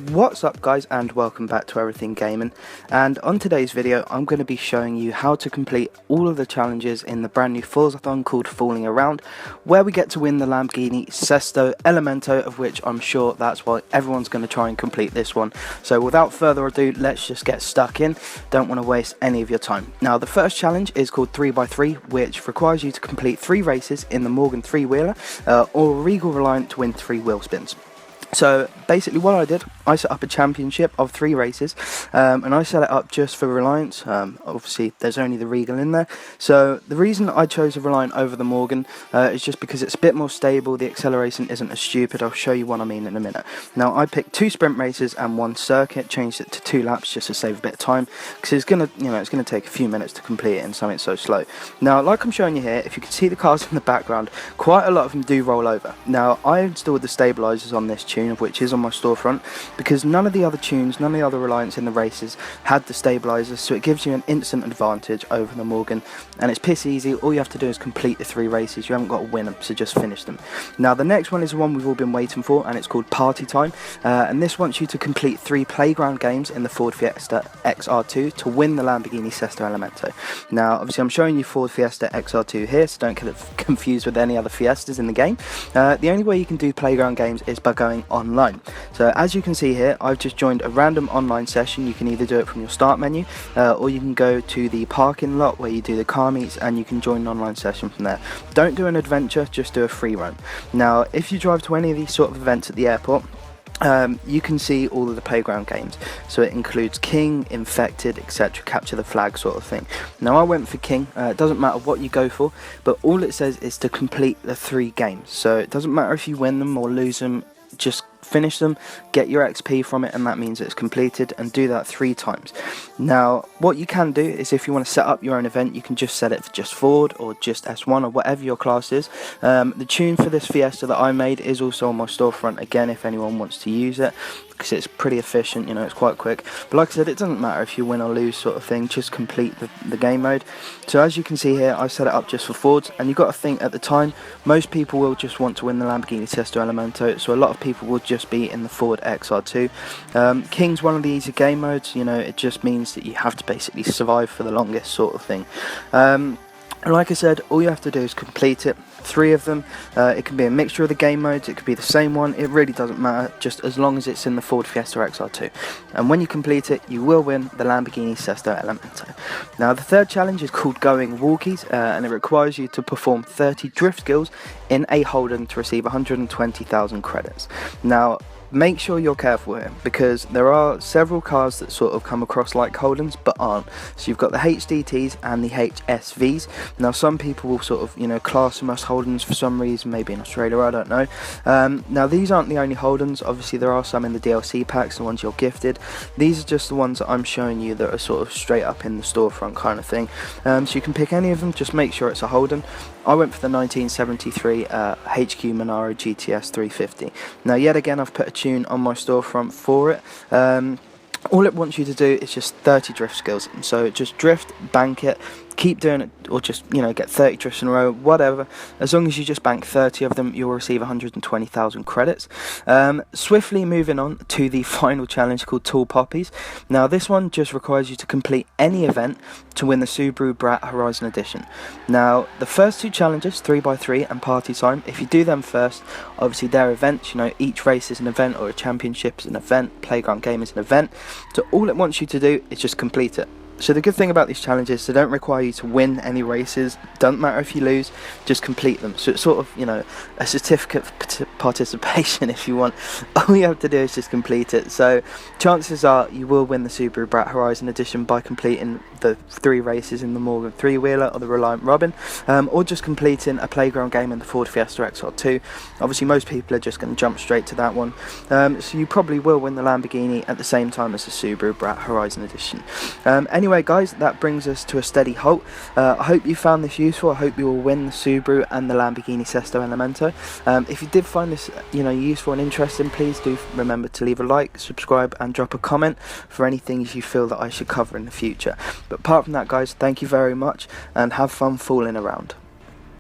What's up guys, and welcome back to Everything Gaming. And on today's video I'm going to be showing you how to complete all of the challenges in the brand new Forzathon called Falling Around, where we get to win the Lamborghini Sesto Elemento, of which I'm sure that's why everyone's going to try and complete this one. So without further ado, let's just get stuck in. Don't want to waste any of your time. Now the first challenge is called 3x3, which requires you to complete 3 races in the Morgan 3-wheeler or Regal Reliant to win 3 wheel spins. So basically what I did, I set up a championship of 3 races, and I set it up just for Reliance. Obviously there's only the Regal in there, so the reason I chose a Reliant over the Morgan is just because it's a bit more stable, the acceleration isn't as stupid. I'll show you what I mean in a minute. Now I picked 2 sprint races and 1 circuit, changed it to 2 laps just to save a bit of time, because it's gonna take a few minutes to complete it in something so slow. Now like I'm showing you here, if you can see the cars in the background, quite a lot of them do roll over. Now I installed the stabilizers on this tune, of which is on my storefront, because none of the other tunes, none of the other Reliants in the races had the stabilizers, so it gives you an instant advantage over the Morgan, and it's piss easy. All you have to do is complete the 3 races. You haven't got to win them, so just finish them. Now the next one is the one we've all been waiting for, and it's called Party Time, and this wants you to complete 3 playground games in the Ford Fiesta XR2 to win the Lamborghini Sesto Elemento. Now obviously I'm showing you Ford Fiesta XR2 here, so don't get confused with any other Fiestas in the game. The only way you can do playground games is by going online. So as you can see here, I've just joined a random online session. You can either do it from your start menu, or you can go to the parking lot where you do the car meets, and you can join an online session from there. Don't do an adventure, just do a free run. Now if you drive to any of these sort of events at the airport, you can see all of the playground games, so it includes King, Infected, etc., capture the flag sort of thing. Now I went for King. It doesn't matter what you go for, but all it says is to complete the 3 games, so it doesn't matter if you win them or lose them, just finish them, get your XP from it, and that means it's completed, and do that 3 times. Now what you can do is, if you want to set up your own event, you can just set it for just Ford or just S1 or whatever your class is. The tune for this Fiesta that I made is also on my storefront again, if anyone wants to use it, because it's pretty efficient, you know, it's quite quick. But like I said, it doesn't matter if you win or lose sort of thing, just complete the game mode. So as you can see here, I set it up just for Fords, and you've got to think, at the time most people will just want to win the Lamborghini Sesto Elemento, so a lot of people will just be in the Ford XR2. King's one of the easy game modes, you know, it just means that you have to basically survive for the longest sort of thing. Like I said, all you have to do is complete it, 3 of them. It can be a mixture of the game modes, it could be the same one, it really doesn't matter, just as long as it's in the Ford Fiesta XR2. And when you complete it, you will win the Lamborghini Sesto Elemento. Now the third challenge is called Going Walkies, and it requires you to perform 30 drift skills in a Holden to receive 120,000 credits. Now make sure you're careful here, because there are several cars that sort of come across like Holdens but aren't. So you've got the HDTs and the HSVs. Now some people will sort of, you know, class them as Holdens for some reason, maybe in Australia, I don't know. Now these aren't the only Holdens, obviously there are some in the DLC packs, the ones you're gifted. These are just the ones that I'm showing you that are sort of straight up in the storefront kind of thing. So you can pick any of them, just make sure it's a Holden. I went for the 1973 HQ Monaro GTS 350. Now yet again I've put a tune on my storefront for it. All it wants you to do is just 30 drift skills, so just drift, bank it, keep doing it, or just, you know, get 30 drifts in a row, whatever. As long as you just bank 30 of them, you'll receive 120,000 credits. Swiftly moving on to the final challenge called Tall Poppies. Now this one just requires you to complete any event to win the Subaru Brat Horizon Edition. Now the first 2 challenges, 3x3 and Party Time, if you do them first, obviously they're events, you know, each race is an event, or a championship is an event, playground game is an event, so all it wants you to do is just complete it. So the good thing about these challenges, they don't require you to win any races, doesn't matter if you lose, just complete them. So it's sort of, you know, a certificate of participation if you want. All you have to do is just complete it. So chances are you will win the Subaru Brat Horizon Edition by completing the 3 races in the Morgan 3-wheeler or the Reliant Robin, or just completing a playground game in the Ford Fiesta XR2. Obviously most people are just going to jump straight to that one, so you probably will win the Lamborghini at the same time as the Subaru Brat Horizon Edition. Anyway guys, that brings us to a steady halt. I hope you found this useful. I hope you will win the Subaru and the Lamborghini Sesto Elemento. If you did find this, you know, useful and interesting, please do remember to leave a like, subscribe and drop a comment for any things you feel that I should cover in the future. But apart from that guys, thank you very much and have fun fooling around.